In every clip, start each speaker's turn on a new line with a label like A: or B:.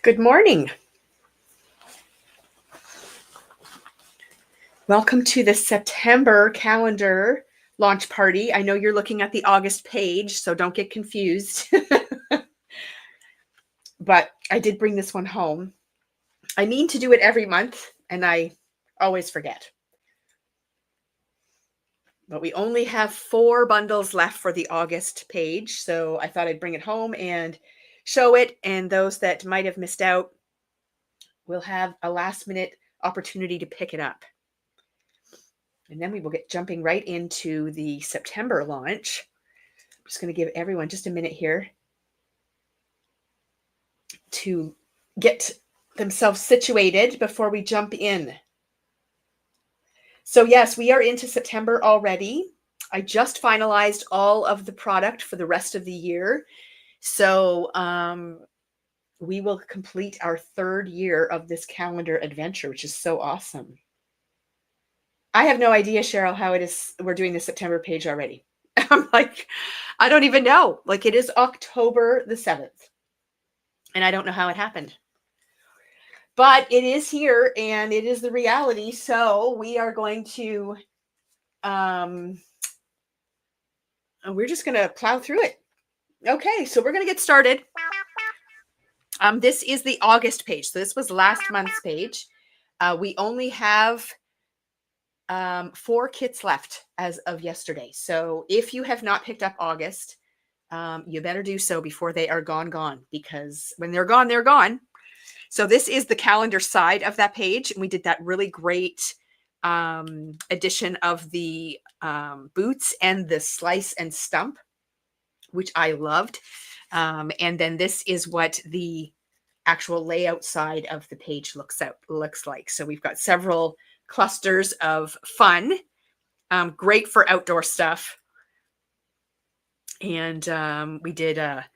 A: Good morning. Welcome to the September calendar launch party. I know you're looking at the August page, so don't get confused. But I did bring this one home. I mean to do it every month, and I always forget. But we only have 4 bundles left for the August page, so I thought I'd bring it home and show it, and those that might have missed out will have a last-minute opportunity to pick it up. And then we will get jumping right into the September launch. I'm just going to give everyone just a minute here to get themselves situated before we jump in. So yes, we are into September already. I just finalized all of the product for the rest of the year. So we will complete our 3rd year of this calendar adventure, which is so awesome. I have no idea, Cheryl, how it is we're doing the September page already. I'm like, I don't even know. Like, it is October the 7th. And I don't know how it happened. But it is here and it is the reality. So we are going to, we're just going to plow through it. Okay, so we're going to get started. This is the August page. So this was last month's page. We only have 4 kits left as of yesterday. So if you have not picked up August, you better do so before they are gone, because when they're gone, they're gone. So this is the calendar side of that page. And we did that really great edition of the boots and the slice and stump, which I loved. And then this is what the actual layout side of the page looks like. So we've got several clusters of fun, great for outdoor stuff. And we did a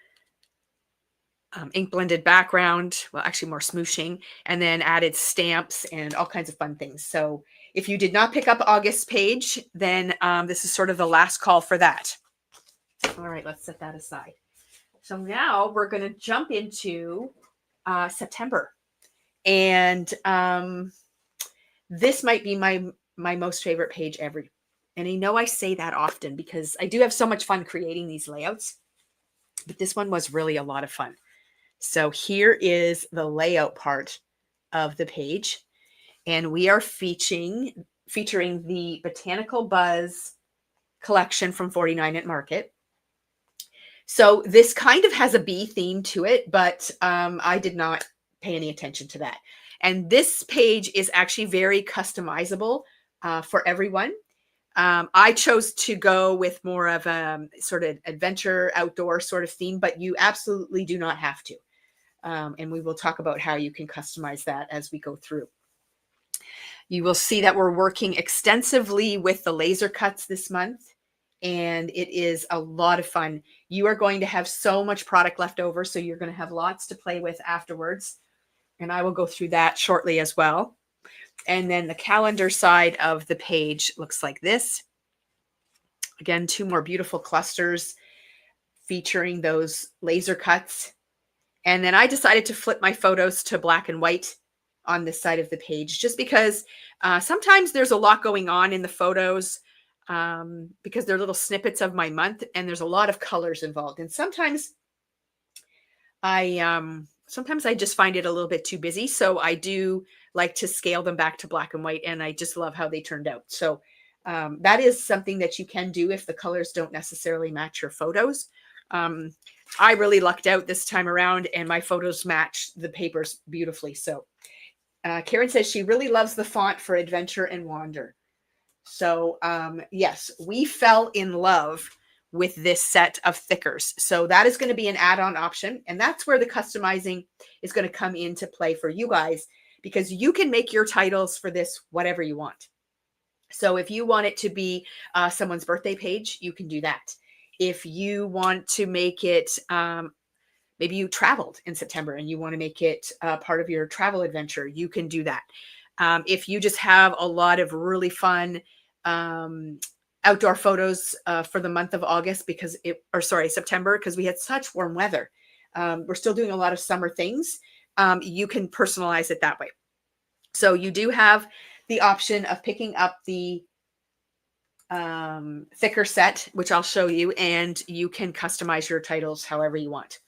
A: ink blended background, well, actually more smooshing, and then added stamps and all kinds of fun things. So if you did not pick up August's page, then this is sort of the last call for that. All right, let's set that aside. So now we're going to jump into September. And this might be my most favorite page ever. And I know I say that often because I do have so much fun creating these layouts, but this one was really a lot of fun. So here is the layout part of the page, and we are featuring the Botanical Buzz collection from 49 at Market. So this kind of has a bee theme to it, but I did not pay any attention to that. And this page is actually very customizable for everyone. I chose to go with more of a sort of adventure outdoor sort of theme, but you absolutely do not have to. And we will talk about how you can customize that as we go through. You will see that we're working extensively with the laser cuts this month, and it is a lot of fun. You are going to have so much product left over, so you're going to have lots to play with afterwards. And I will go through that shortly as well. And then the calendar side of the page looks like this. Again, 2 more beautiful clusters featuring those laser cuts. And then I decided to flip my photos to black and white on this side of the page, just because sometimes there's a lot going on in the photos because they're little snippets of my month, and there's a lot of colors involved. And sometimes I just find it a little bit too busy. So I do like to scale them back to black and white, and I just love how they turned out. So that is something that you can do if the colors don't necessarily match your photos. I really lucked out this time around, and my photos match the papers beautifully. So Karen says she really loves the font for Adventure and Wander. So yes, we fell in love with this set of thickers. So that is going to be an add-on option. And that's where the customizing is going to come into play for you guys, because you can make your titles for this whatever you want. So if you want it to be someone's birthday page, you can do that. If you want to make it, maybe you traveled in September and you want to make it part of your travel adventure, you can do that. If you just have a lot of really fun outdoor photos for the month of August, September, because we had such warm weather. We're still doing a lot of summer things, you can personalize it that way. So you do have the option of picking up the thicker set, which I'll show you, and you can customize your titles however you want.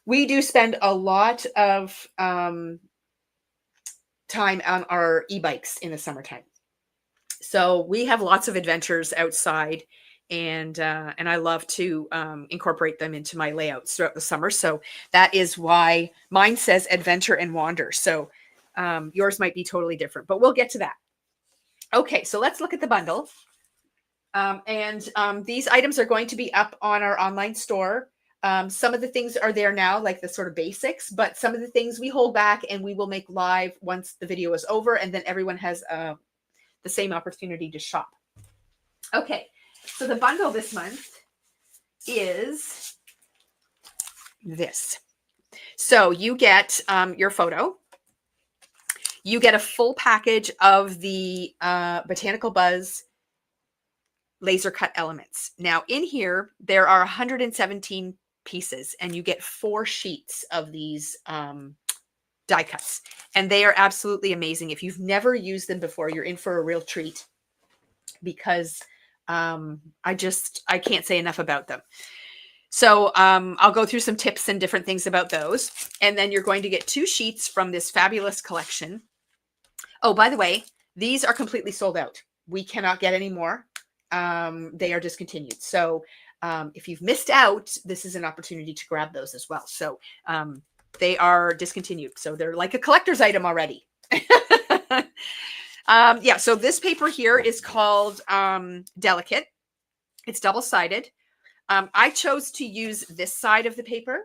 A: We do spend a lot of time on our e-bikes in the summertime. So we have lots of adventures outside, and I love to incorporate them into my layouts throughout the summer. So that is why mine says adventure and wander. So yours might be totally different, but we'll get to that. Okay, so let's look at the bundle. These items are going to be up on our online store. Some of the things are there now, like the sort of basics, but some of the things we hold back and we will make live once the video is over, and then everyone has the same opportunity to shop. Okay, so the bundle this month is this. So you get your photo. You get a full package of the Botanical Buzz laser cut elements. Now in here, there are 117 pieces, and you get 4 sheets of these die cuts, and they are absolutely amazing. If you've never used them before, you're in for a real treat, because I can't say enough about them. So I'll go through some tips and different things about those, and then you're going to get 2 sheets from this fabulous collection. Oh, by the way, these are completely sold out. We cannot get any more. They are discontinued. So if you've missed out, this is an opportunity to grab those as well. So they are discontinued. So they're like a collector's item already. Yeah, so this paper here is called Delicate. It's double-sided. I chose to use this side of the paper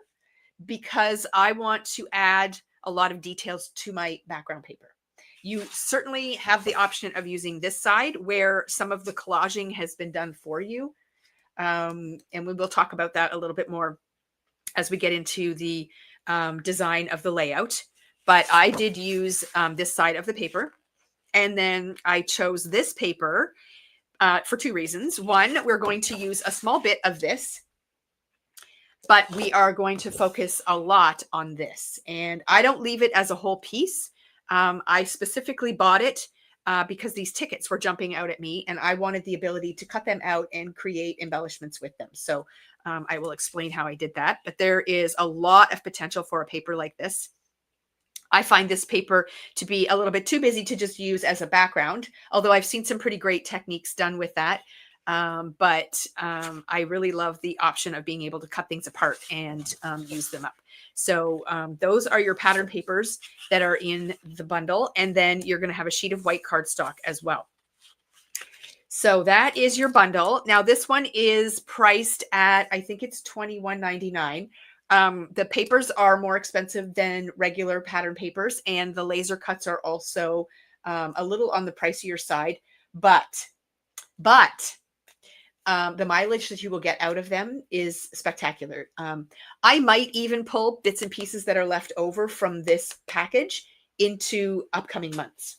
A: because I want to add a lot of details to my background paper. You certainly have the option of using this side where some of the collaging has been done for you. And we will talk about that a little bit more as we get into the design of the layout. But I did use this side of the paper. And then I chose this paper for 2 reasons. One, we're going to use a small bit of this, but we are going to focus a lot on this. And I don't leave it as a whole piece. I specifically bought it because these tickets were jumping out at me, and I wanted the ability to cut them out and create embellishments with them. So I will explain how I did that. But there is a lot of potential for a paper like this. I find this paper to be a little bit too busy to just use as a background, although I've seen some pretty great techniques done with that. I really love the option of being able to cut things apart and use them up. So those are your pattern papers that are in the bundle. And then you're going to have a sheet of white cardstock as well. So that is your bundle. Now this one is priced at, I think it's $21.99. The papers are more expensive than regular pattern papers, and the laser cuts are also a little on the pricier side, but the mileage that you will get out of them is spectacular. I might even pull bits and pieces that are left over from this package into upcoming months.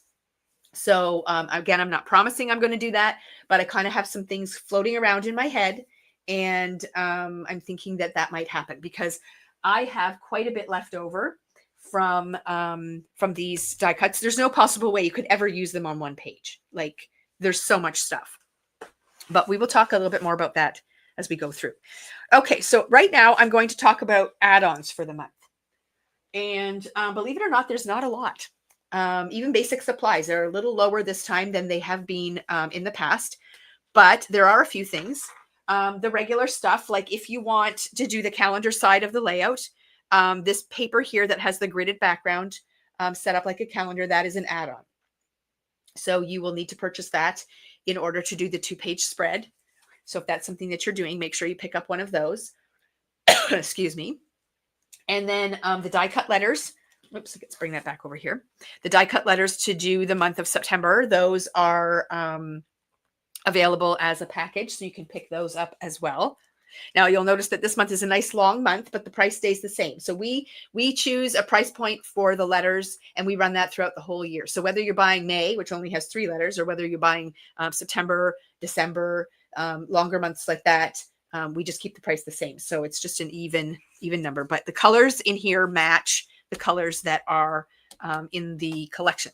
A: So again, I'm not promising I'm going to do that, but I kind of have some things floating around in my head, and I'm thinking that that might happen because I have quite a bit left over from these die cuts. There's no possible way you could ever use them on one page. Like, there's so much stuff. But we will talk a little bit more about that as we go through. Okay, so right now I'm going to talk about add-ons for the month. And believe it or not, there's not a lot. Even basic supplies are a little lower this time than they have been in the past. But there are a few things. The regular stuff, like if you want to do the calendar side of the layout, this paper here that has the gridded background set up like a calendar, that is an add-on. So you will need to purchase that in order to do the 2-page spread. So if that's something that you're doing, make sure you pick up one of those. Excuse me. And then the die cut letters. Oops, let's bring that back over here. The die cut letters to do the month of September, those are available as a package, so you can pick those up as well. Now you'll notice that this month is a nice long month, but the price stays the same. So we choose a price point for the letters, and we run that throughout the whole year. So whether you're buying May, which only has 3 letters, or whether you're buying September, December, longer months like that, we just keep the price the same. So it's just an even number. But the colors in here match the colors that are in the collection.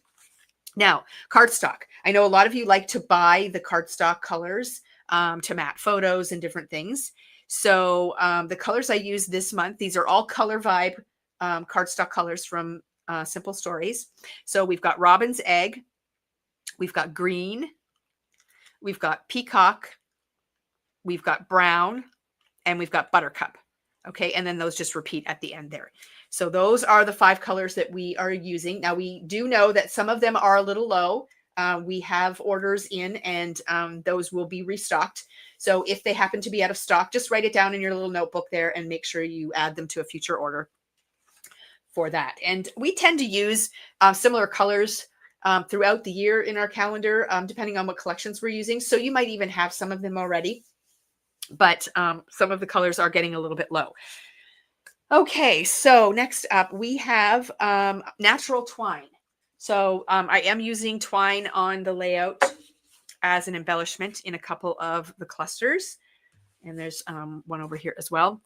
A: Now, cardstock. I know a lot of you like to buy the cardstock colors to matte photos and different things. So the colors I use this month, these are all Color Vibe cardstock colors from Simple Stories. So we've got Robin's Egg, we've got green, we've got peacock, we've got brown, and we've got buttercup. Okay, and then those just repeat at the end there. So those are the 5 colors that we are using. Now we do know that some of them are a little low. We have orders in, and those will be restocked. So if they happen to be out of stock, just write it down in your little notebook there and make sure you add them to a future order for that. And we tend to use similar colors throughout the year in our calendar, depending on what collections we're using. So you might even have some of them already, but some of the colors are getting a little bit low. Okay, so next up we have natural twine. So I am using twine on the layout as an embellishment in a couple of the clusters. And there's one over here as well.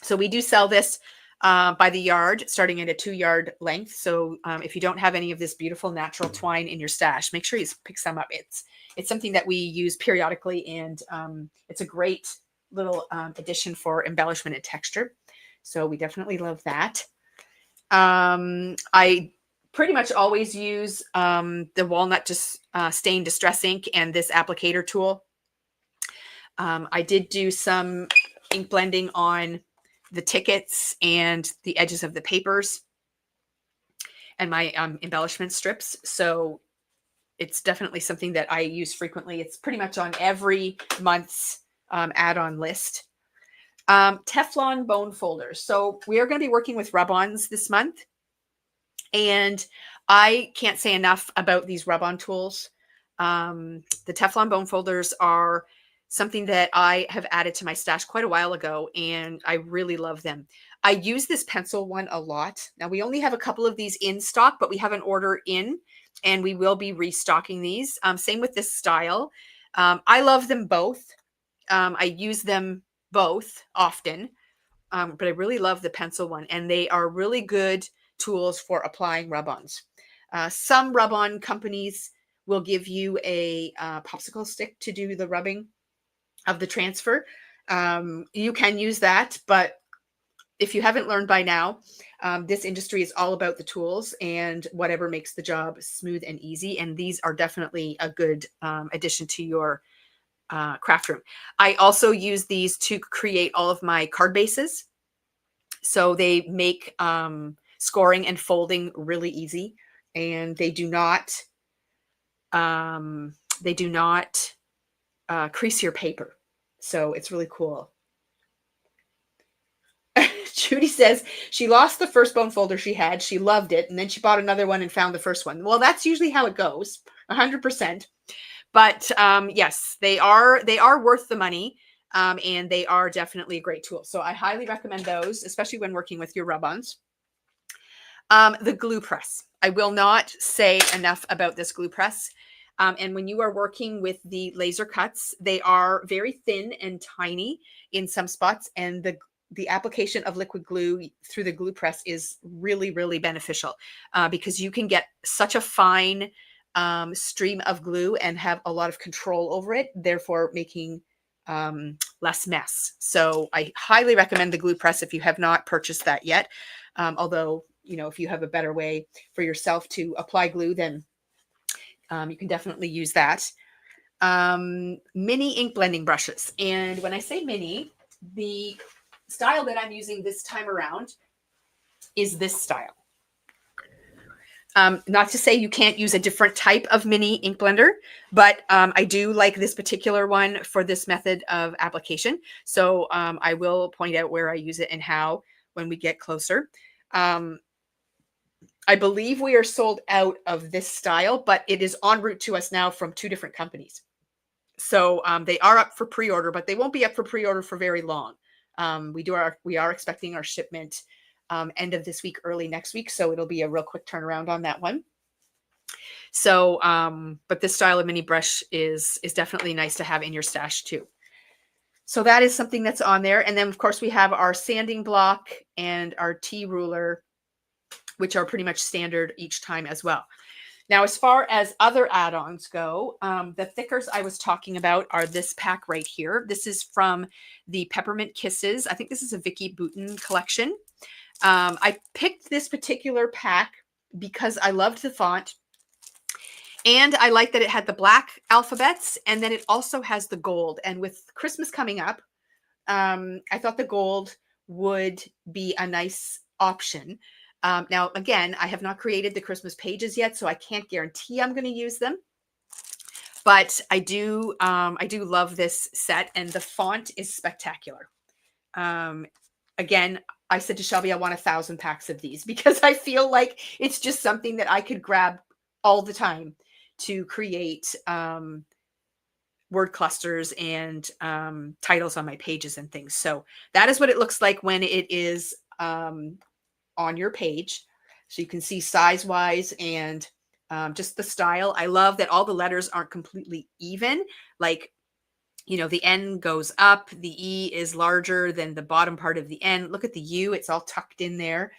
A: So we do sell this by the yard, starting at a 2-yard length. So if you don't have any of this beautiful natural twine in your stash, make sure you pick some up. It's something that we use periodically, and it's a great little addition for embellishment and texture. So we definitely love that. I pretty much always use the walnut stain distress ink and this applicator tool. I did do some ink blending on the tickets and the edges of the papers and my embellishment strips. So it's definitely something that I use frequently. It's pretty much on every month's add-on list. Teflon bone folders. So we are going to be working with rub-ons this month. And I can't say enough about these rub-on tools. The Teflon bone folders are something that I have added to my stash quite a while ago, and I really love them. I use this pencil one a lot. Now, we only have a couple of these in stock, but we have an order in, and we will be restocking these. Same with this style. I love them both. I use them both often, but I really love the pencil one, and they are really good tools for applying rub-ons. Some rub-on companies will give you a popsicle stick to do the rubbing of the transfer. You can use that, but if you haven't learned by now, this industry is all about the tools and whatever makes the job smooth and easy, and these are definitely a good addition to your craft room. I also use these to create all of my card bases. So they make scoring and folding really easy, and they do not crease your paper. So it's really cool. Judy says she lost the first bone folder she had. She loved it, and then she bought another one and found the first one. Well, that's usually how it goes, 100%. But yes, they are worth the money, and they are definitely a great tool. So I highly recommend those, especially when working with your rub-ons. The glue press. I will not say enough about this glue press. And when you are working with the laser cuts, they are very thin and tiny in some spots, and the application of liquid glue through the glue press is really, really beneficial because you can get such a fine stream of glue and have a lot of control over it, therefore making less mess. So I highly recommend the glue press if you have not purchased that yet. Although, you know, if you have a better way for yourself to apply glue, then you can definitely use that. Mini ink blending brushes. And when I say mini, the style that I'm using this time around is this style. Not to say you can't use a different type of mini ink blender, but I do like this particular one for this method of application. So I will point out where I use it and how when we get closer. I believe we are sold out of this style, but it is en route to us now from 2 different companies. So they are up for pre-order, but they won't be up for pre-order for very long. We are expecting our shipment end of this week, early next week. So it'll be a real quick turnaround on that one. So, but this style of mini brush is definitely nice to have in your stash too. So that is something that's on there. And then of course we have our sanding block and our T ruler which are pretty much standard each time as well. Now, as far as other add-ons go, the thickers I was talking about are this pack right here. This is from the Peppermint Kisses. I think this is a Vicky Boutin collection. I picked this particular pack because I loved the font, and I like that it had the black alphabets, and then it also has the gold. And with Christmas coming up, I thought the gold would be a nice option. Now, again, I have not created the Christmas pages yet, so I can't guarantee I'm going to use them. But I do love this set, and the font is spectacular. Again, I said to Shelby, I want 1,000 packs of these because I feel like it's just something that I could grab all the time to create word clusters and titles on my pages and things. So that is what it looks like when it is on your page. So you can see size wise and just the style. I love that all the letters aren't completely even. Like, you know, the N goes up, the E is larger than the bottom part of the N. Look at the U, it's all tucked in there.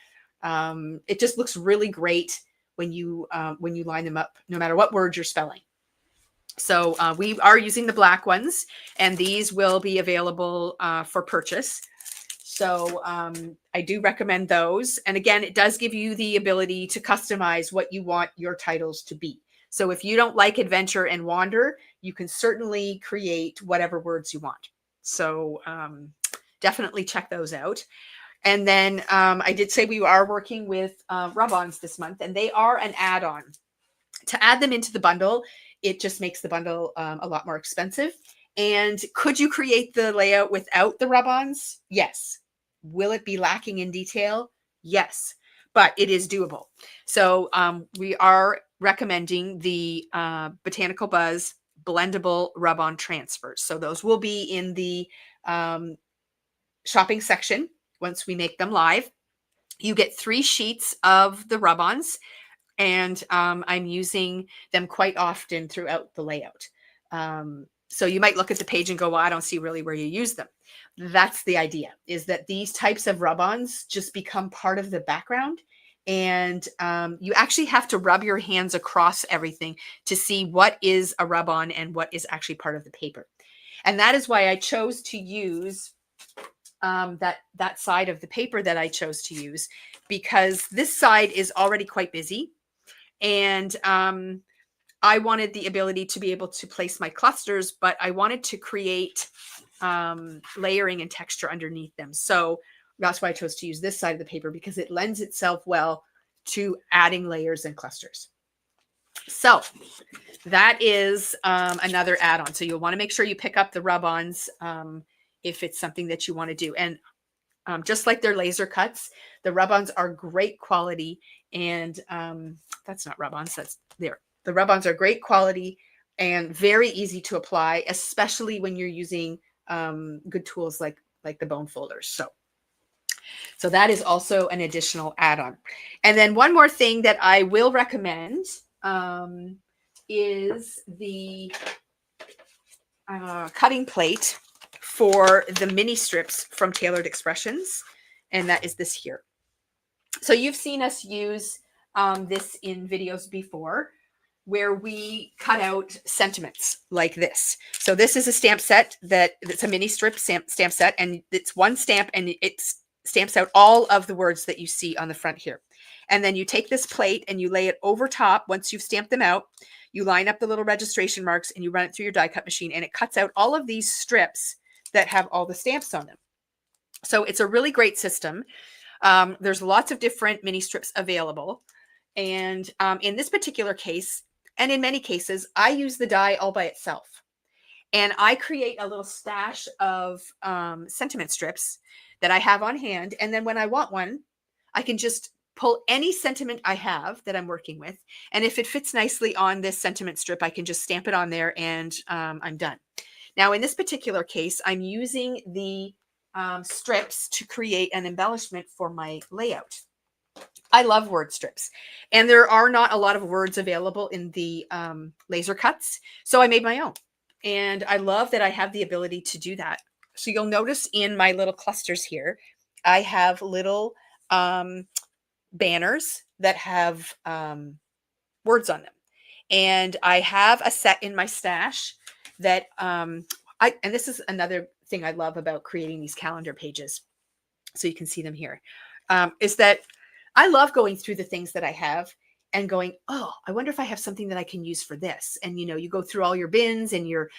A: It just looks really great when you line them up, no matter what word you're spelling. So we are using the black ones, and these will be available for purchase. So I do recommend those. And again, it does give you the ability to customize what you want your titles to be. So if you don't like adventure and wander, you can certainly create whatever words you want. So definitely check those out. And then I did say we are working with rub-ons this month, and they are an add-on. To add them into the bundle, it just makes the bundle a lot more expensive. And could you create the layout without the rub-ons? Yes. Will it be lacking in detail? Yes, but it is doable. So we are recommending the Botanical Buzz blendable rub-on transfers. So those will be in the shopping section once we make them live. You get 3 sheets of the rub-ons, and I'm using them quite often throughout the layout. So you might look at the page and go, well, I don't see really where you use them. That's the idea, is that these types of rub-ons just become part of the background. And you actually have to rub your hands across everything to see what is a rub-on and what is actually part of the paper. And that is why I chose to use that side of the paper that I chose to use, because this side is already quite busy. And I wanted the ability to be able to place my clusters, but I wanted to create layering and texture underneath them. So that's why I chose to use this side of the paper, because it lends itself well to adding layers and clusters. So that is another add-on. So you'll want to make sure you pick up the rub-ons if it's something that you want to do. And just like their laser cuts, the rub-ons are great quality. And that's not rub-ons, that's there. The rub-ons are great quality and very easy to apply, especially when you're using good tools like the bone folders. So that is also an additional add-on. And then one more thing that I will recommend is the cutting plate for the mini strips from Tailored Expressions. And that is this here. So you've seen us use this in videos before, where we cut out sentiments like this. So this is a stamp set that's a mini strip stamp set, and it's one stamp, and it stamps out all of the words that you see on the front here. And then you take this plate and you lay it over top. Once you've stamped them out, you line up the little registration marks and you run it through your die cut machine, and it cuts out all of these strips that have all the stamps on them. So it's a really great system. There's lots of different mini strips available. And in this particular case, and in many cases, I use the die all by itself. And I create a little stash of sentiment strips that I have on hand. And then when I want one, I can just pull any sentiment I have that I'm working with. And if it fits nicely on this sentiment strip, I can just stamp it on there and I'm done. Now, in this particular case, I'm using the strips to create an embellishment for my layout. I love word strips, and there are not a lot of words available in the laser cuts. So I made my own, and I love that I have the ability to do that. So you'll notice in my little clusters here, I have little banners that have words on them. And I have a set in my stash that and this is another thing I love about creating these calendar pages. So you can see them here, is that I love going through the things that I have and going, oh, I wonder if I have something that I can use for this. And, you know, you go through all your bins and your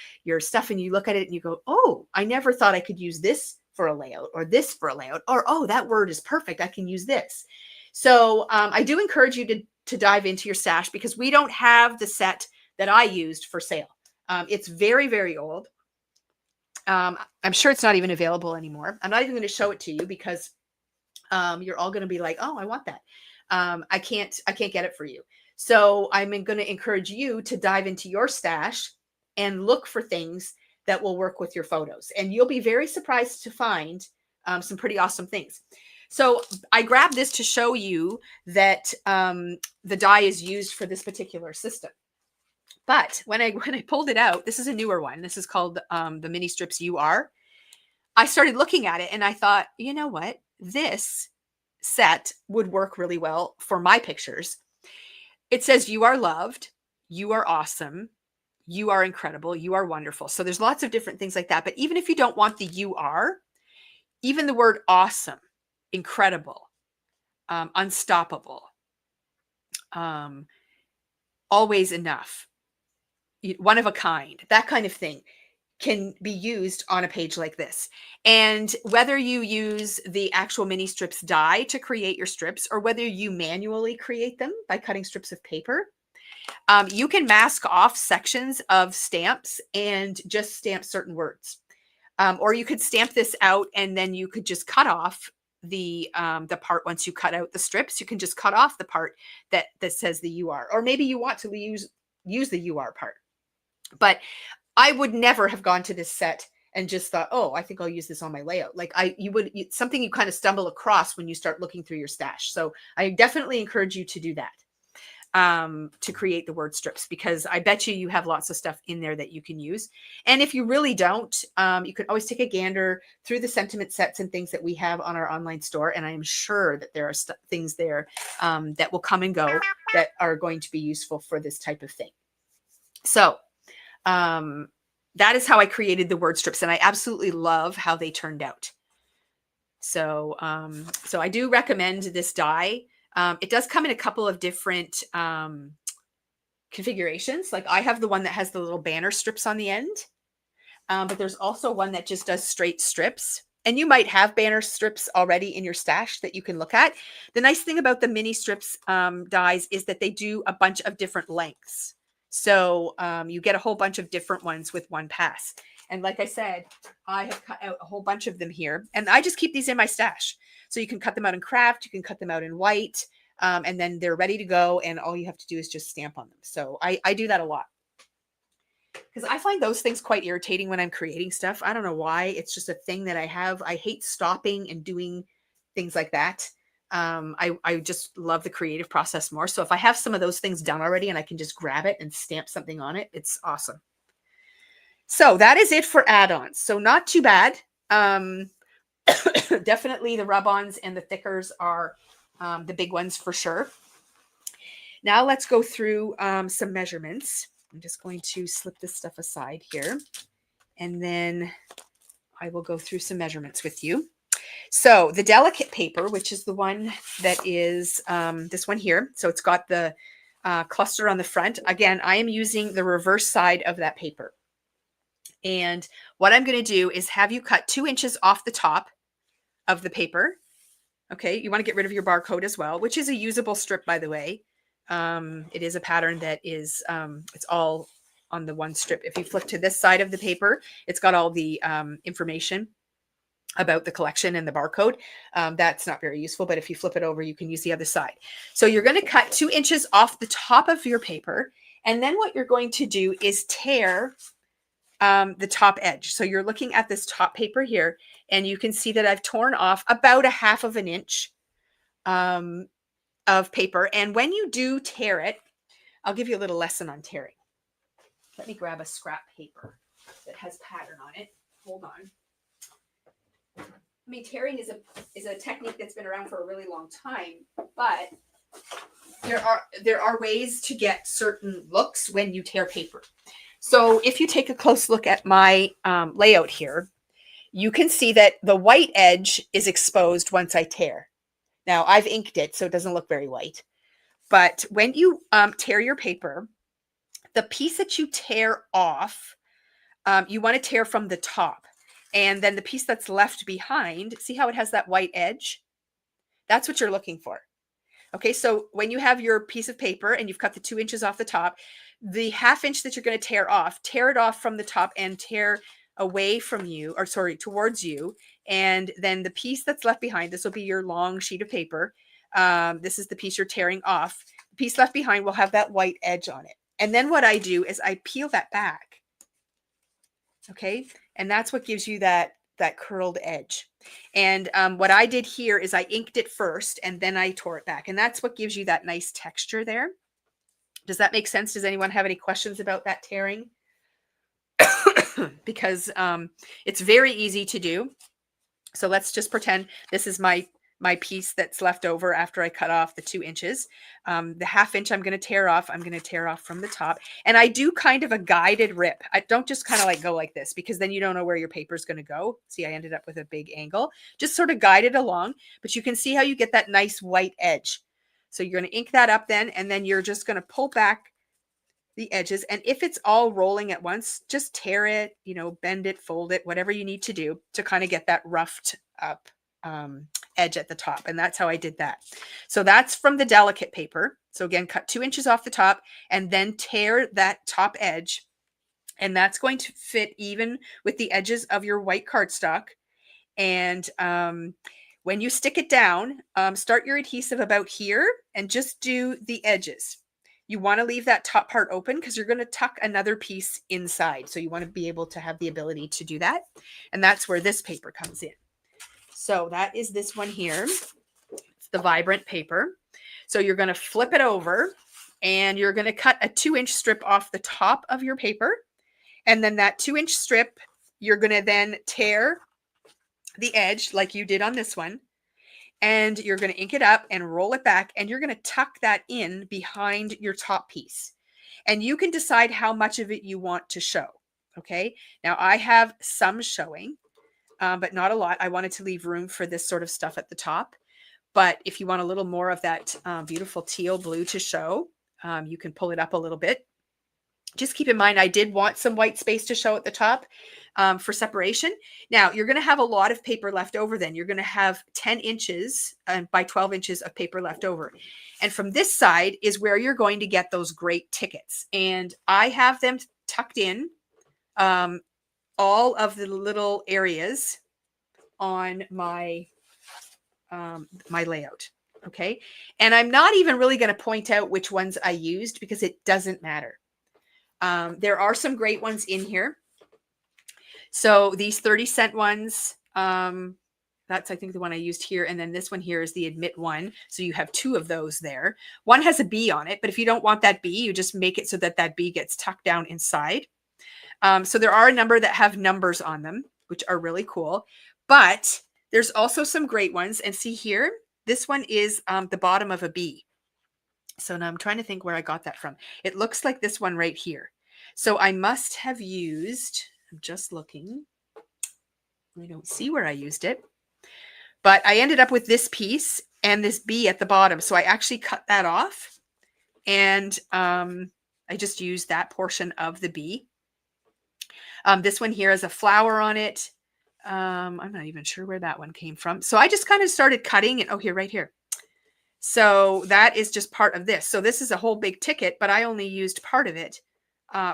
A: stuff and you look at it and you go, oh, I never thought I could use this for a layout or this for a layout, or, oh, that word is perfect, I can use this. So I do encourage you to dive into your stash, because we don't have the set that I used for sale. It's very, very old. I'm sure it's not even available anymore. I'm not even going to show it to you because you're all going to be like, oh, I want that. I can't get it for you. So I'm going to encourage you to dive into your stash and look for things that will work with your photos. And you'll be very surprised to find some pretty awesome things. So I grabbed this to show you that the die is used for this particular system. But when I pulled it out, this is a newer one. This is called the Mini Strips UR. I started looking at it and I thought, you know what? This set would work really well for my pictures. It says, you are loved, you are awesome, you are incredible, you are wonderful. So there's lots of different things like that. But even if you don't want the you are, even the word awesome, incredible, unstoppable, always enough, one of a kind, that kind of thing can be used on a page like this. And whether you use the actual mini strips die to create your strips, or whether you manually create them by cutting strips of paper, you can mask off sections of stamps and just stamp certain words. Or you could stamp this out and then you could just cut off the part. Once you cut out the strips, you can just cut off the part that says the UR, or maybe you want to use the UR part. But I would never have gone to this set and just thought, oh, I think I'll use this on my layout. Like something you kind of stumble across when you start looking through your stash. So I definitely encourage you to do that, to create the word strips, because I bet you have lots of stuff in there that you can use. And if you really don't, you can always take a gander through the sentiment sets and things that we have on our online store. And I am sure that there are things there that will come and go that are going to be useful for this type of thing. So that is how I created the word strips, and I absolutely love how they turned out. So, so I do recommend this die. It does come in a couple of different configurations. Like I have the one that has the little banner strips on the end, but there's also one that just does straight strips. And you might have banner strips already in your stash that you can look at. The nice thing about the mini strips dies is that they do a bunch of different lengths. So you get a whole bunch of different ones with one pass. And like I said, I have cut out a whole bunch of them here, and I just keep these in my stash. So you can cut them out in craft, you can cut them out in white, and then they're ready to go. And all you have to do is just stamp on them. So I do that a lot, because I find those things quite irritating when I'm creating stuff. I don't know why. It's just a thing that I have. I hate stopping and doing things like that. I just love the creative process more. So if I have some of those things done already and I can just grab it and stamp something on it, it's awesome. So that is it for add-ons. So not too bad. Definitely the rub-ons and the thickers are the big ones for sure. Now let's go through some measurements. I'm just going to slip this stuff aside here, and then I will go through some measurements with you. So the delicate paper, which is the one that is this one here. So it's got the cluster on the front. Again, I am using the reverse side of that paper. And what I'm going to do is have you cut 2 inches off the top of the paper. Okay, you want to get rid of your barcode as well, which is a usable strip, by the way. It is a pattern that is, it's all on the one strip. If you flip to this side of the paper, it's got all the information about the collection and the barcode. That's not very useful, but if you flip it over, you can use the other side. So you're going to cut 2 inches off the top of your paper. And then what you're going to do is tear the top edge. So you're looking at this top paper here, and you can see that I've torn off about 1/2 inch of paper. And when you do tear it, I'll give you a little lesson on tearing. Let me grab a scrap paper that has pattern on it. Hold on. I mean, tearing is a technique that's been around for a really long time, but there are ways to get certain looks when you tear paper. So if you take a close look at my layout here, you can see that the white edge is exposed once I tear. Now I've inked it, so it doesn't look very white. But when you tear your paper, the piece that you tear off, you want to tear from the top. And then the piece that's left behind, see how it has that white edge? That's what you're looking for. Okay, so when you have your piece of paper and you've cut the 2 inches off the top, the 1/2 inch that you're going to tear it off from the top and tear away from you, or sorry, towards you. And then the piece that's left behind, this will be your long sheet of paper. This is the piece you're tearing off. The piece left behind will have that white edge on it. And then what I do is I peel that back. Okay, and that's what gives you that curled edge. And what I did here is I inked it first and then I tore it back. And that's what gives you that nice texture there. Does that make sense? Does anyone have any questions about that tearing? Because it's very easy to do. So let's just pretend this is my piece that's left over after I cut off the 2 inches. The 1/2 inch I'm going to tear off. I'm going to tear off from the top. And I do kind of a guided rip. I don't just kind of like go like this, because then you don't know where your paper is going to go. See, I ended up with a big angle. Just sort of guide it along. But you can see how you get that nice white edge. So you're going to ink that up then, and then you're just going to pull back the edges. And if it's all rolling at once, just tear it, bend it, fold it, whatever you need to do to kind of get that roughed up edge at the top. And that's how I did that. So that's from the delicate paper. So again, cut 2 inches off the top and then tear that top edge. And that's going to fit even with the edges of your white cardstock. And when you stick it down, start your adhesive about here and just do the edges. You want to leave that top part open because you're going to tuck another piece inside. So you want to be able to have the ability to do that. And that's where this paper comes in. So that is this one here. It's the vibrant paper. So you're going to flip it over and you're going to cut a 2-inch strip off the top of your paper. And then that 2-inch strip, you're going to then tear the edge like you did on this one. And you're going to ink it up and roll it back, and you're going to tuck that in behind your top piece. And you can decide how much of it you want to show. Okay. Now I have some showing, but not a lot. I wanted to leave room for this sort of stuff at the top. But if you want a little more of that beautiful teal blue to show, you can pull it up a little bit. Just keep in mind, I did want some white space to show at the top for separation. Now, you're going to have a lot of paper left over then. You're going to have 10 inches by 12 inches of paper left over. And from this side is where you're going to get those great tickets. And I have them tucked in, all of the little areas on my, my layout. Okay. And I'm not even really going to point out which ones I used because it doesn't matter. There are some great ones in here. So these 30-cent ones, that's, I think, the one I used here. And then this one here is the admit one. So you have 2 of those there. One has a bee on it, but if you don't want that bee, you just make it so that that bee gets tucked down inside. So there are a number that have numbers on them, which are really cool. But there's also some great ones. And see here, this one is the bottom of a bee. So now I'm trying to think where I got that from. It looks like this one right here. So I must have used, I'm just looking. I don't see where I used it. But I ended up with this piece and this bee at the bottom. So I actually cut that off. And I just used that portion of the bee. This one here has a flower on it. I'm not even sure where that one came from. So I just kind of started cutting it. Oh, here, right here. So that is just part of this. So this is a whole big ticket, but I only used part of it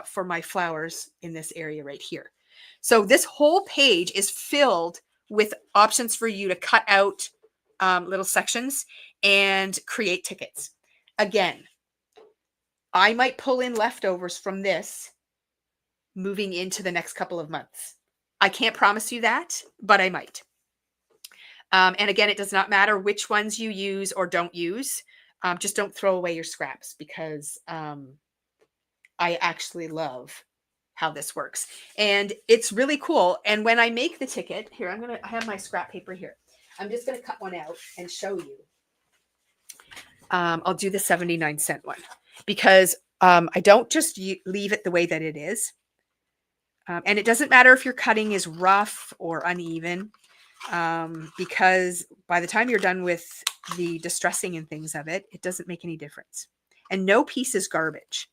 A: for my flowers in this area right here. So this whole page is filled with options for you to cut out little sections and create tickets. Again, I might pull in leftovers from this moving into the next couple of months. I can't promise you that, but I might. And again, it does not matter which ones you use or don't use. Just don't throw away your scraps because I actually love how this works. And it's really cool. And when I make the ticket, here, I have my scrap paper here. I'm just going to cut one out and show you. I'll do the 79-cent one because I don't just leave it the way that it is. And it doesn't matter if your cutting is rough or uneven, because by the time you're done with the distressing and things of it, it doesn't make any difference. And no piece is garbage.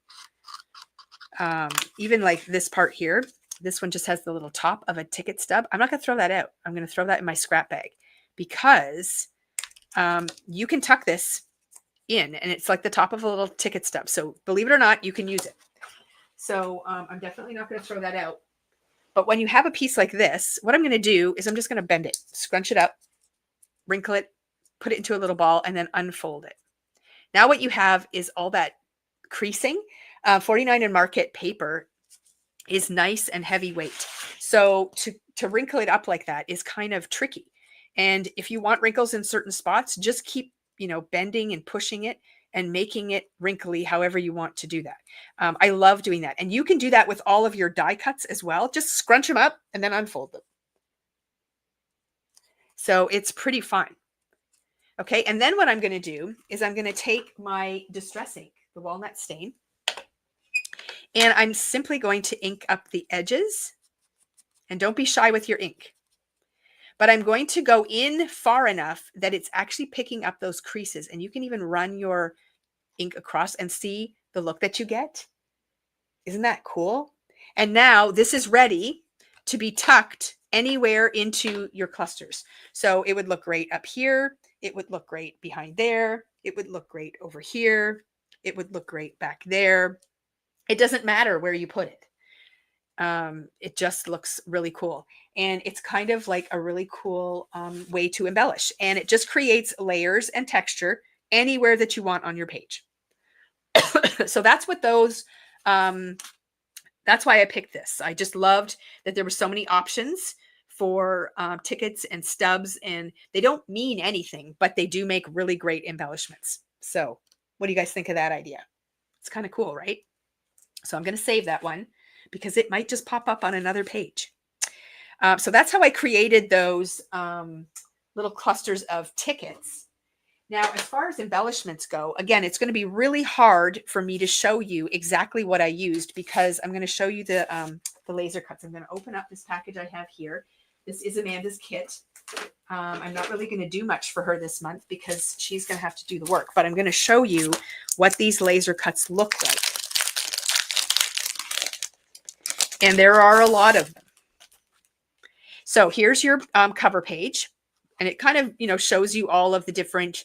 A: Even like this part here, this one just has the little top of a ticket stub. I'm not going to throw that out. I'm going to throw that in my scrap bag because you can tuck this in and it's like the top of a little ticket stub. So believe it or not, you can use it. So I'm definitely not going to throw that out. But when you have a piece like this, what I'm going to do is I'm just going to bend it, scrunch it up, wrinkle it, put it into a little ball, and then unfold it. Now what you have is all that creasing. 49 and Market paper is nice and heavyweight. So to wrinkle it up like that is kind of tricky. And if you want wrinkles in certain spots, just keep, bending and pushing it and making it wrinkly however you want to do that. I love doing that. And you can do that with all of your die cuts as well. Just scrunch them up and then unfold them. So it's pretty fun. Okay, and then what I'm going to do is I'm going to take my Distress ink, the walnut stain, and I'm simply going to ink up the edges. And don't be shy with your ink. But I'm going to go in far enough that it's actually picking up those creases. And you can even run your ink across and see the look that you get. Isn't that cool? And now this is ready to be tucked anywhere into your clusters. So it would look great up here. It would look great behind there. It would look great over here. It would look great back there. It doesn't matter where you put it. It just looks really cool. And it's kind of like a really cool way to embellish. And it just creates layers and texture anywhere that you want on your page. So that's what those, that's why I picked this. I just loved that there were so many options for tickets and stubs, and they don't mean anything, but they do make really great embellishments. So what do you guys think of that idea? It's kind of cool, right? So I'm going to save that one because it might just pop up on another page. So that's how I created those little clusters of tickets. Now, as far as embellishments go, again, it's going to be really hard for me to show you exactly what I used because I'm going to show you the laser cuts. I'm going to open up this package I have here. This is Amanda's kit. I'm not really going to do much for her this month because she's going to have to do the work, but I'm going to show you what these laser cuts look like. And there are a lot of them. So here's your cover page. And it kind of, shows you all of the different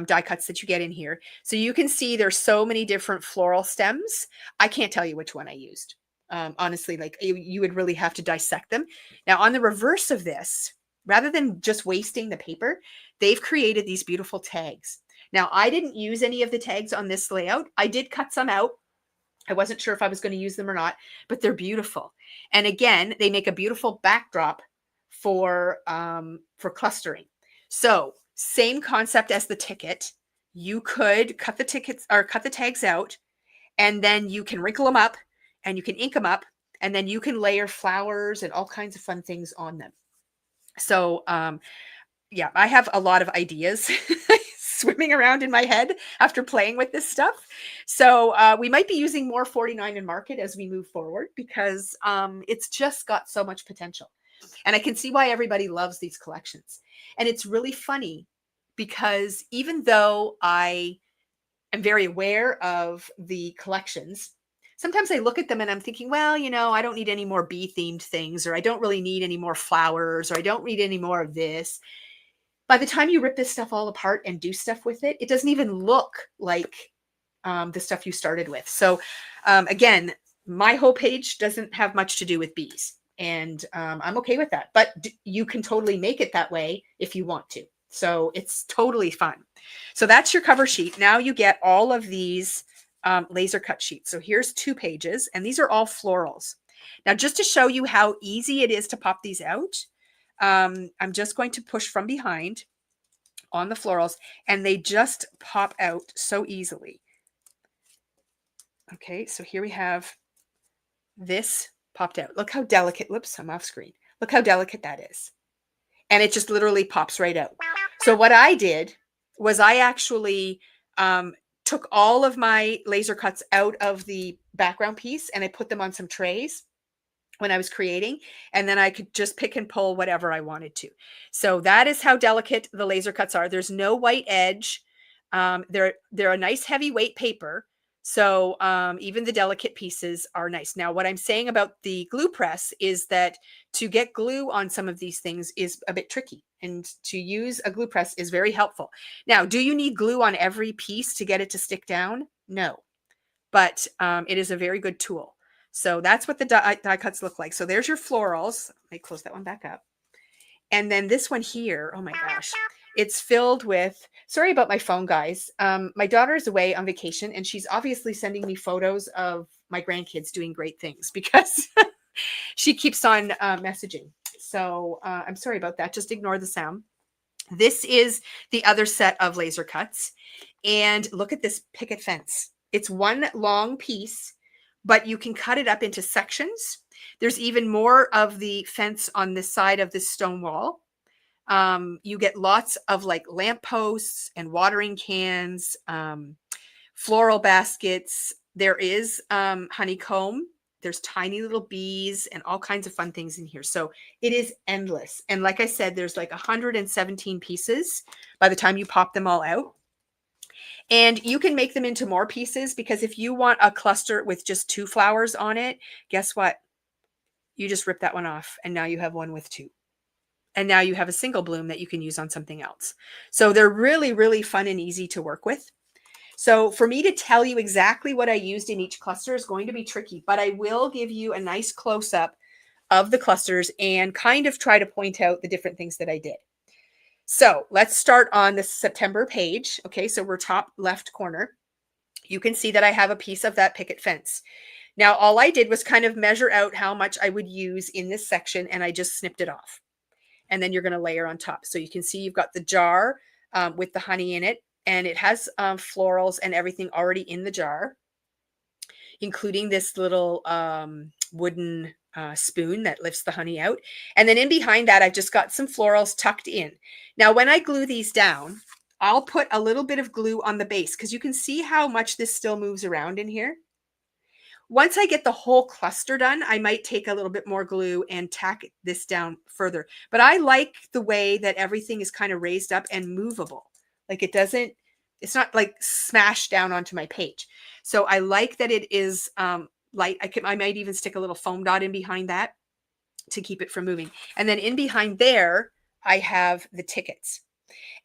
A: die cuts that you get in here. So you can see there's so many different floral stems. I can't tell you which one I used. Honestly, like you would really have to dissect them. Now on the reverse of this, rather than just wasting the paper, they've created these beautiful tags. Now I didn't use any of the tags on this layout. I did cut some out. I wasn't sure if I was going to use them or not, but they're beautiful. And again, they make a beautiful backdrop for clustering. So same concept as the ticket. You could cut the tickets or cut the tags out, and then you can wrinkle them up and you can ink them up, and then you can layer flowers and all kinds of fun things on them. So yeah, I have a lot of ideas swimming around in my head after playing with this stuff. So we might be using more 49 and Market as we move forward because it's just got so much potential. And I can see why everybody loves these collections. And it's really funny because even though I am very aware of the collections, sometimes I look at them and I'm thinking, well, I don't need any more bee themed things, or I don't really need any more flowers, or I don't need any more of this. By the time you rip this stuff all apart and do stuff with it, it doesn't even look like the stuff you started with. So again, my whole page doesn't have much to do with bees. And I'm okay with that. But you can totally make it that way if you want to. So it's totally fun. So that's your cover sheet. Now you get all of these laser cut sheets. So here's 2 pages, and these are all florals. Now, just to show you how easy it is to pop these out, I'm just going to push from behind on the florals, and they just pop out so easily. Okay, so here we have this popped out. Look how delicate. Whoops, I'm off screen. Look how delicate that is. And it just literally pops right out. So what I did was I actually took all of my laser cuts out of the background piece and I put them on some trays when I was creating, and then I could just pick and pull whatever I wanted to. So that is how delicate the laser cuts are. There's no white edge. They're a nice heavyweight paper. So even the delicate pieces are nice. Now, what I'm saying about the glue press is that to get glue on some of these things is a bit tricky, and to use a glue press is very helpful. Now, do you need glue on every piece to get it to stick down? No, but it is a very good tool. So that's what the die cuts look like. So there's your florals. Let me close that one back up. And then this one here, oh my gosh, it's filled with, sorry about my phone, guys. My daughter is away on vacation and she's obviously sending me photos of my grandkids doing great things because she keeps on messaging. So I'm sorry about that. Just ignore the sound. This is the other set of laser cuts. And look at this picket fence. It's one long piece, but you can cut it up into sections. There's even more of the fence on this side of this stone wall. You get lots of like lampposts and watering cans, floral baskets. There is honeycomb. There's tiny little bees and all kinds of fun things in here. So it is endless. And like I said, there's like 117 pieces by the time you pop them all out. And you can make them into more pieces because if you want a cluster with just 2 flowers on it, guess what? You just rip that one off and now you have one with 2. And now you have a single bloom that you can use on something else. So they're really, really fun and easy to work with. So for me to tell you exactly what I used in each cluster is going to be tricky, but I will give you a nice close-up of the clusters and kind of try to point out the different things that I did. So let's start on the September page. Okay, so we're top left corner. You can see that I have a piece of that picket fence. Now, all I did was kind of measure out how much I would use in this section, and I just snipped it off. And then you're going to layer on top. So you can see you've got the jar with the honey in it, and it has florals and everything already in the jar, including this little wooden spoon that lifts the honey out. And then in behind that, I've just got some florals tucked in. Now, when I glue these down, I'll put a little bit of glue on the base because you can see how much this still moves around in here. Once I get the whole cluster done, I might take a little bit more glue and tack this down further. But I like the way that everything is kind of raised up and movable. Like it's not like smashed down onto my page. So I like that it is light. I might even stick a little foam dot in behind that to keep it from moving. And then in behind there, I have the tickets.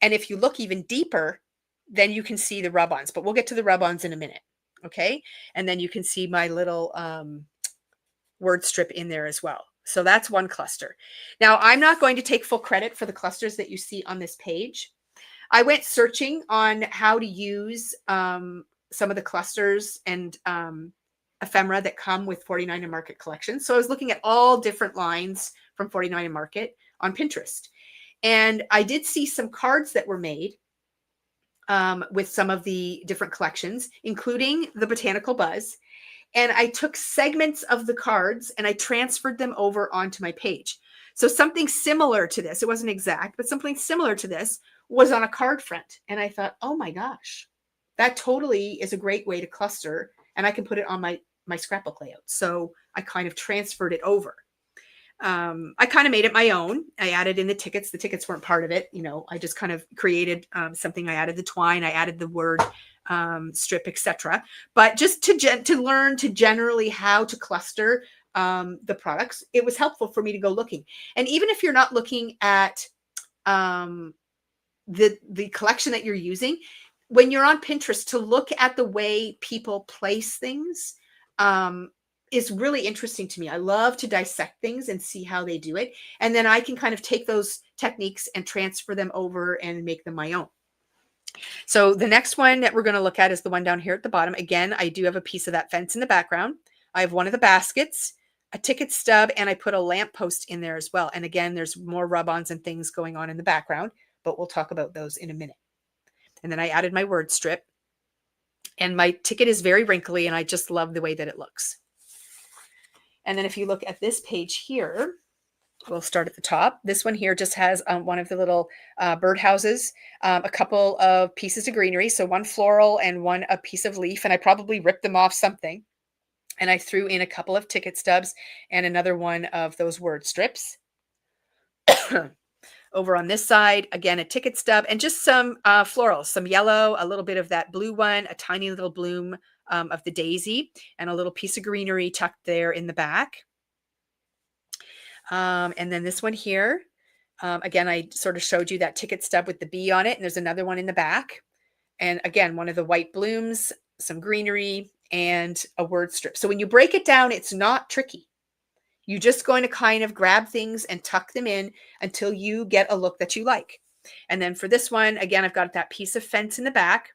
A: And if you look even deeper, then you can see the rub-ons, but we'll get to the rub-ons in a minute. Okay. And then you can see my little word strip in there as well. So that's one cluster. Now, I'm not going to take full credit for the clusters that you see on this page. I went searching on how to use some of the clusters and ephemera that come with 49 and Market collections. So I was looking at all different lines from 49 and Market on Pinterest. And I did see some cards that were made with some of the different collections, including the Botanical Buzz. And I took segments of the cards and I transferred them over onto my page. So something similar to this, it wasn't exact, but something similar to this was on a card front. And I thought, oh my gosh, that totally is a great way to cluster. And I can put it on my scrapbook layout. So I kind of transferred it over. I kind of made it my own. I added in the tickets. The tickets weren't part of it. You know, I just kind of created something. I added the twine. I added the word strip, etc. But just to learn to generally how to cluster the products, it was helpful for me to go looking. And even if you're not looking at the collection that you're using, when you're on Pinterest, to look at the way people place things is really interesting to me. I love to dissect things and see how they do it. And then I can kind of take those techniques and transfer them over and make them my own. So the next one that we're going to look at is the one down here at the bottom. Again, I do have a piece of that fence in the background. I have one of the baskets, a ticket stub, and I put a lamp post in there as well. And again, there's more rub-ons and things going on in the background, but we'll talk about those in a minute. And then I added my word strip. And my ticket is very wrinkly, and I just love the way that it looks. And then if you look at this page here, we'll start at the top. This one here just has one of the little birdhouses, a couple of pieces of greenery. So one floral and one a piece of leaf. And I probably ripped them off something. And I threw in a couple of ticket stubs and another one of those word strips. Over on this side, again, a ticket stub and just some florals, some yellow, a little bit of that blue one, a tiny little bloom of the daisy, and a little piece of greenery tucked there in the back. And then this one here, again, I sort of showed you that ticket stub with the bee on it, and there's another one in the back. And again, one of the white blooms, some greenery, and a word strip. So when you break it down, it's not tricky. You're just going to kind of grab things and tuck them in until you get a look that you like. And then for this one, again, I've got that piece of fence in the back.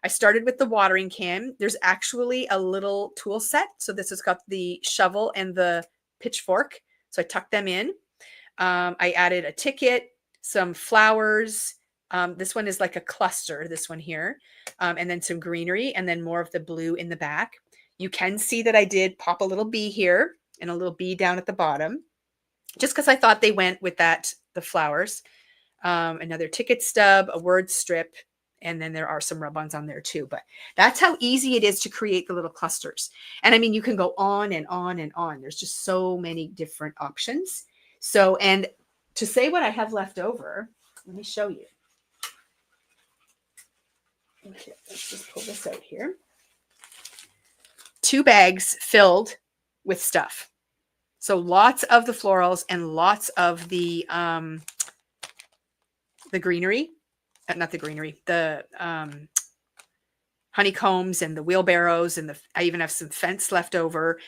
A: I started with the watering can. There's actually a little tool set. So this has got the shovel and the pitchfork. So I tucked them in. I added a ticket, some flowers. This one is like a cluster, this one here. And then some greenery and then more of the blue in the back. You can see that I did pop a little bee here and a little bee down at the bottom, just because I thought they went with that, the flowers. Another ticket stub, a word strip, and then there are some rub-ons on there too. But that's how easy it is to create the little clusters. And I mean, you can go on and on and on. There's just so many different options. So, and to say what I have left over, let me show you. Okay, let's just pull this out here. 2 bags filled with stuff. So lots of the florals and lots of the greenery, not the greenery, the honeycombs and the wheelbarrows, and I even have some fence left over.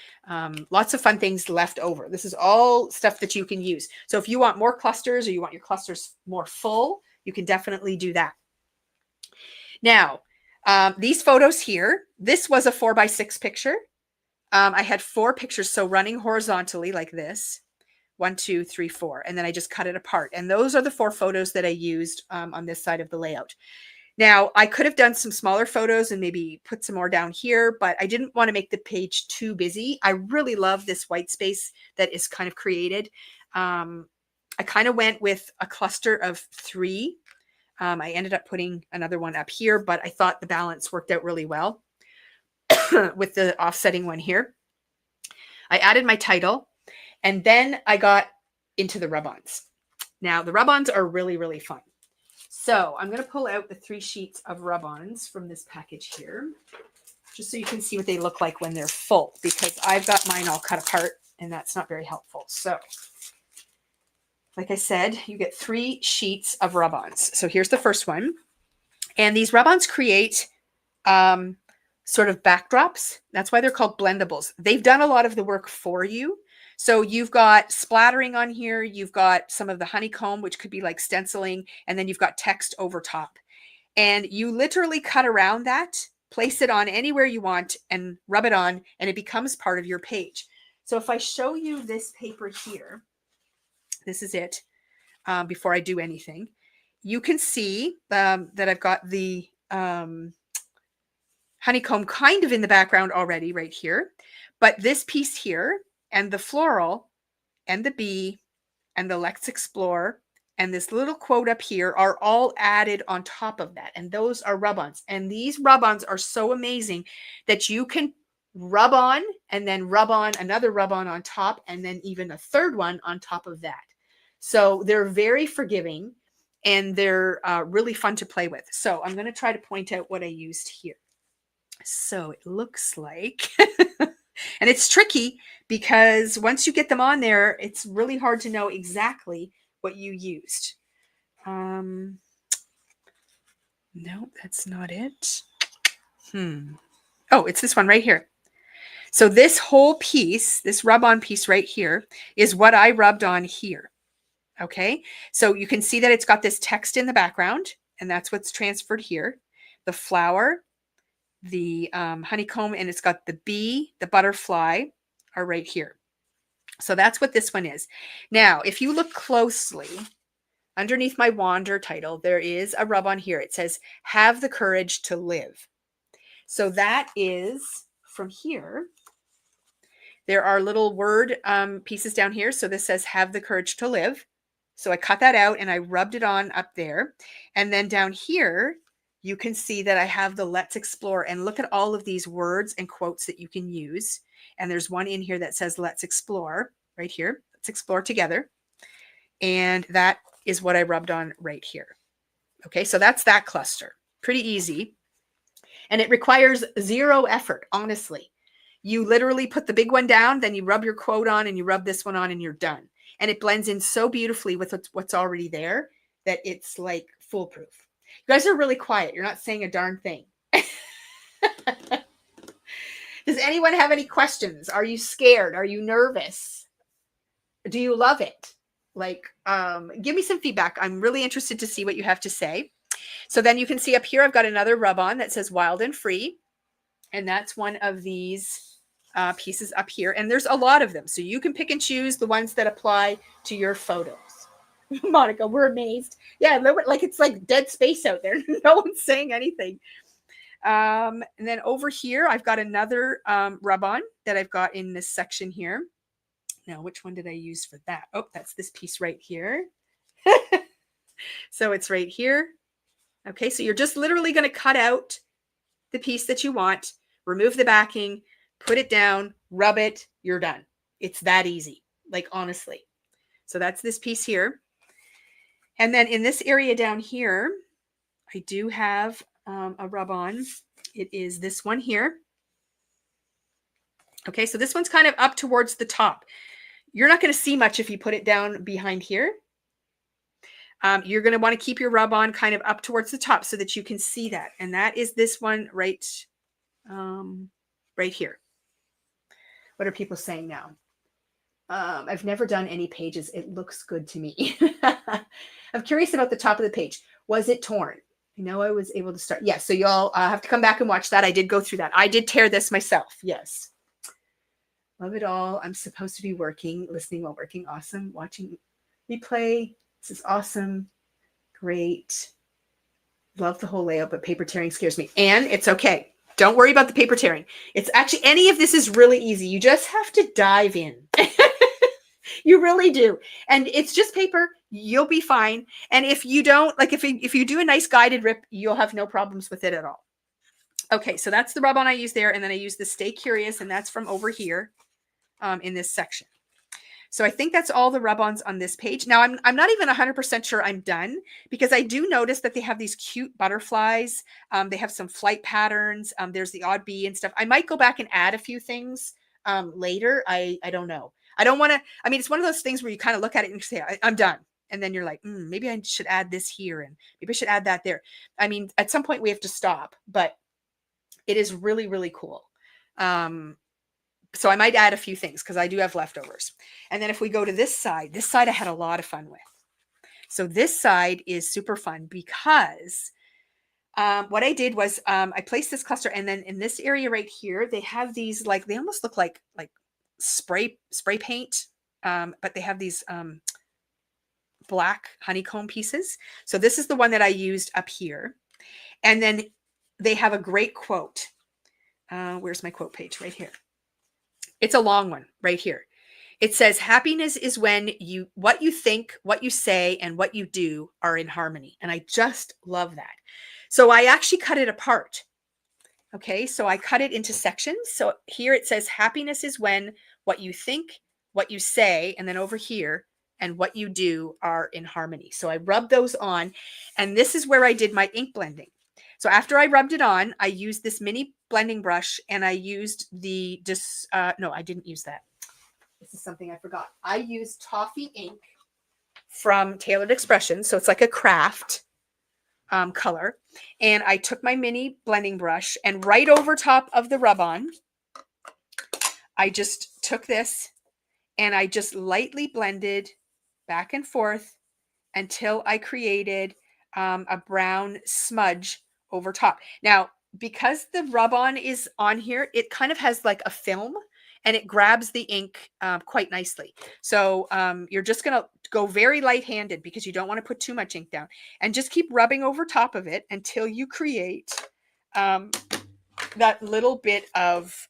A: Lots of fun things left over. This is all stuff that you can use. So if you want more clusters or you want your clusters more full, you can definitely do that. Now, these photos here, this was a 4x6 picture. I had 4 pictures, so running horizontally like this, 1, 2, 3, 4, and then I just cut it apart. And those are the 4 photos that I used on this side of the layout. Now, I could have done some smaller photos and maybe put some more down here, but I didn't want to make the page too busy. I really love this white space that is kind of created. I kind of went with a cluster of 3. I ended up putting another one up here, but I thought the balance worked out really well with the offsetting one here. I added my title, and then I got into the rub-ons. Now, the rub-ons are really, really fun. So I'm going to pull out the 3 sheets of rub-ons from this package here, just so you can see what they look like when they're full, because I've got mine all cut apart, and that's not very helpful. So like I said, you get 3 sheets of rub-ons. So here's the first one. And these rub-ons create sort of backdrops. That's why they're called blendables. They've done a lot of the work for you. So you've got splattering on here. You've got some of the honeycomb, which could be like stenciling. And then you've got text over top. And you literally cut around that, place it on anywhere you want, and rub it on, and it becomes part of your page. So if I show you this paper here, this is it, before I do anything, you can see that I've got the honeycomb kind of in the background already right here. But this piece here and the floral and the bee and the let's explore and this little quote up here are all added on top of that. And those are rub-ons. And these rub-ons are so amazing that you can rub on and then rub on another rub-on on top, and then even a third one on top of that. So they're very forgiving, and they're really fun to play with. So I'm going to try to point out what I used here. So it looks like, and it's tricky because once you get them on there, it's really hard to know exactly what you used. No, that's not it. Oh, it's this one right here. So this whole piece, this rub-on piece right here, is what I rubbed on here. Okay, so you can see that it's got this text in the background, and that's what's transferred here. The flower, the honeycomb, and it's got the bee, the butterfly are right here. So that's what this one is. Now, if you look closely, underneath my Wander title, there is a rub-on here. It says, have the courage to live. So that is from here. there are little word pieces down here. So this says, have the courage to live. So I cut that out and I rubbed it on up there. And then down here, you can see that I have the let's explore, and look at all of these words and quotes that you can use. And there's one in here that says, let's explore right here. Let's explore together. And that is what I rubbed on right here. Okay, so that's that cluster. Pretty easy. And it requires zero effort, honestly. You literally put the big one down, then you rub your quote on and you rub this one on and you're done. And it blends in so beautifully with what's already there that it's like foolproof. You guys are really quiet. You're not saying a darn thing. Does anyone have any questions? Are you scared? Are you nervous? Do you love it? Like, give me some feedback. I'm really interested to see what you have to say. So then you can see up here, I've got another rub-on that says Wild and Free. And that's one of these pieces up here. And there's a lot of them. So you can pick and choose the ones that apply to your photos. Monica, we're amazed. Yeah, like it's like dead space out there. No one's saying anything. And then over here, I've got another rub-on that I've got in this section here. Now, which one did I use for that? Oh, that's this piece right here. So it's right here. Okay, so you're just literally going to cut out the piece that you want, remove the backing, put it down, rub it, you're done. It's that easy, like honestly. So that's this piece here. And then in this area down here, I do have a rub-on. It is this one here. Okay, so this one's kind of up towards the top. You're not going to see much if you put it down behind here. You're going to want to keep your rub-on kind of up towards the top so that you can see that. And that is this one right here. What are people saying now? I've never done any pages. It looks good to me. I'm curious about the top of the page. Was it torn? I know I was able to start. Yes, so y'all have to come back and watch that. I did go through that. I did tear this myself. Yes. Love it all. I'm supposed to be working, listening while working. Awesome. Watching replay. This is awesome. Great. Love the whole layout, but paper tearing scares me. And it's okay. Don't worry about the paper tearing. It's actually, any of this is really easy. You just have to dive in. You really do. And it's just paper. You'll be fine. And if you don't, like if you do a nice guided rip, you'll have no problems with it at all. Okay, so that's the rub-on I use there. And then I use the Stay Curious, and that's from over here in this section. So I think that's all the rub-ons on this page. Now, I'm not even 100% sure I'm done, because I do notice that they have these cute butterflies. They have some flight patterns. There's the odd bee and stuff. I might go back and add a few things later. I don't know. I don't want to, I mean, it's one of those things where you kind of look at it and say, I'm done. And then you're like, maybe I should add this here, and maybe I should add that there. I mean, at some point we have to stop, but it is really, really cool. So I might add a few things because I do have leftovers. And then if we go to this side I had a lot of fun with. So this side is super fun because what I did was I placed this cluster, and then in this area right here, they have these, like, they almost look like spray paint, but they have these black honeycomb pieces. So this is the one that I used up here. And then they have a great quote. Where's my quote page? Right here. It's a long one right here. It says, happiness is when what you think, what you say, and what you do are in harmony. And I just love that. So I actually cut it apart. Okay, so I cut it into sections. So here it says, happiness is when what you think, what you say, and then over here, and what you do are in harmony. So I rubbed those on, and this is where I did my ink blending. So after I rubbed it on, I used this mini blending brush, and I used no, I didn't use that. This is something I forgot. I used toffee ink from Tailored Expressions. So it's like a craft color. And I took my mini blending brush, and right over top of the rub-on, I just took this and I just lightly blended back and forth until I created a brown smudge over top. Now, because the rub-on is on here, it kind of has like a film, and it grabs the ink quite nicely. So you're just going to go very light-handed because you don't want to put too much ink down, and just keep rubbing over top of it until you create that little bit of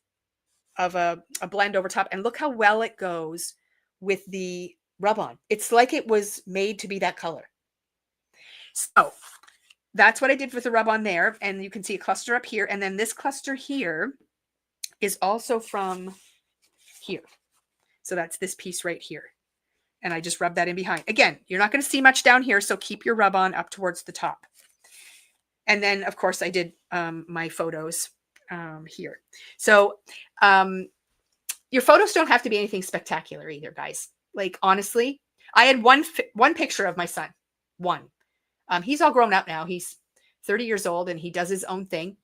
A: a blend over top, and look how well it goes with the rub-on. It's like it was made to be that color. So that's what I did with the rub-on there, and you can see a cluster up here, and then this cluster here is also from here. So that's this piece right here. And I just rub that in behind. Again, you're not going to see much down here, so keep your rub-on up towards the top. And then, of course, I did my photos here. So your photos don't have to be anything spectacular either, guys. Like, honestly, I had one picture of my son. One. He's all grown up now. He's 30 years old, and he does his own thing.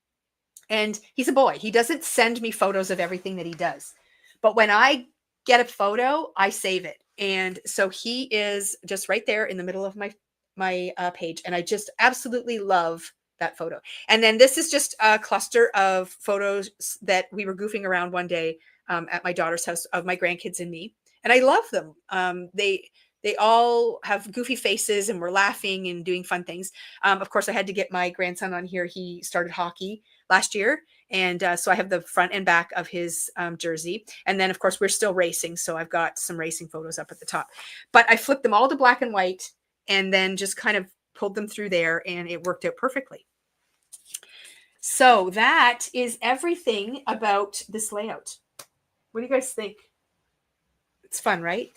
A: And he's a boy. He doesn't send me photos of everything that he does. But when I get a photo, I save it. And so he is just right there in the middle of my page. And I just absolutely love that photo. And then this is just a cluster of photos that we were goofing around one day at my daughter's house of my grandkids and me. And I love them. They all have goofy faces, and we're laughing and doing fun things. Of course, I had to get my grandson on here. He started hockey last year. And so I have the front and back of his jersey. And then, of course, we're still racing. So I've got some racing photos up at the top. But I flipped them all to black and white and then just kind of pulled them through there, and it worked out perfectly. So that is everything about this layout. What do you guys think? It's fun, right?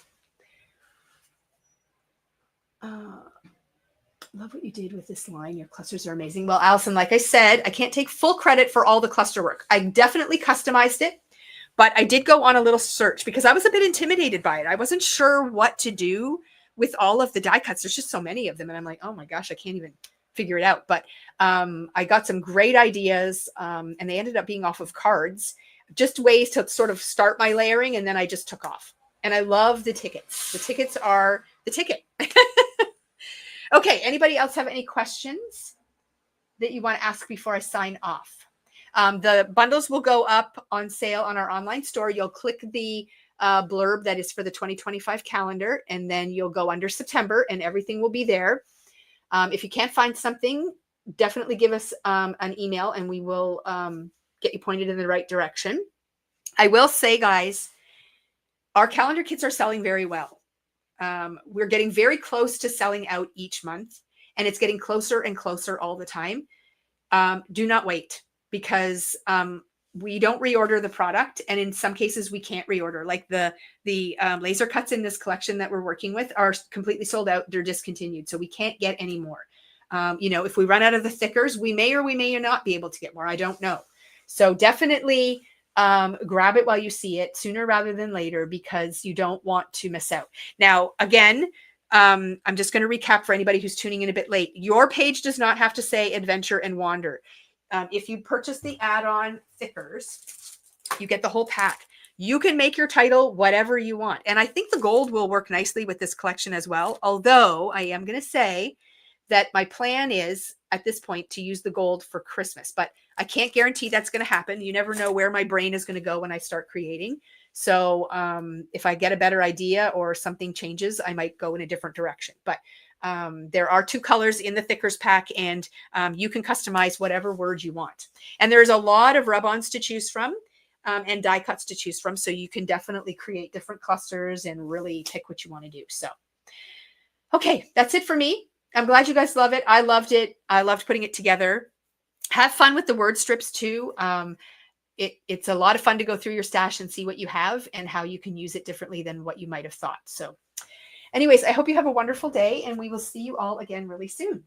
A: Love what you did with this line. Your clusters are amazing. Well, Allison, like I said, I can't take full credit for all the cluster work. I definitely customized it, but I did go on a little search because I was a bit intimidated by it. I wasn't sure what to do with all of the die cuts. There's just so many of them. And I'm like, oh my gosh, I can't even figure it out. But I got some great ideas, and they ended up being off of cards, just ways to sort of start my layering. And then I just took off. And I love the tickets. The tickets are the ticket. Okay, anybody else have any questions that you want to ask before I sign off? The bundles will go up on sale on our online store. You'll click the blurb that is for the 2025 calendar, and then you'll go under September, and everything will be there. If you can't find something, definitely give us an email, and we will get you pointed in the right direction. I will say, guys, our calendar kits are selling very well. We're getting very close to selling out each month, and it's getting closer and closer all the time. Do not wait, because we don't reorder the product, and in some cases we can't reorder. Like the laser cuts in this collection that we're working with are completely sold out. They're discontinued, so we can't get any more. If we run out of the thickers, we may or we may not be able to get more. I don't know. So definitely grab it while you see it, sooner rather than later, because you don't want to miss out. Now, again, I'm just going to recap for anybody who's tuning in a bit late. Your page does not have to say Adventure and Wander. If you purchase the add-on thickers, you get the whole pack. You can make your title whatever you want. And I think the gold will work nicely with this collection as well. Although I am going to say that my plan is at this point to use the gold for Christmas, but I can't guarantee that's going to happen. You never know where my brain is going to go when I start creating. So if I get a better idea or something changes, I might go in a different direction. But there are 2 colors in the thickers pack, and you can customize whatever word you want. And there's a lot of rub-ons to choose from and die cuts to choose from. So you can definitely create different clusters and really pick what you want to do. So, okay, that's it for me. I'm glad you guys love it. I loved it. I loved putting it together. Have fun with the word strips too. It's a lot of fun to go through your stash and see what you have and how you can use it differently than what you might have thought. So anyways, I hope you have a wonderful day, and we will see you all again really soon.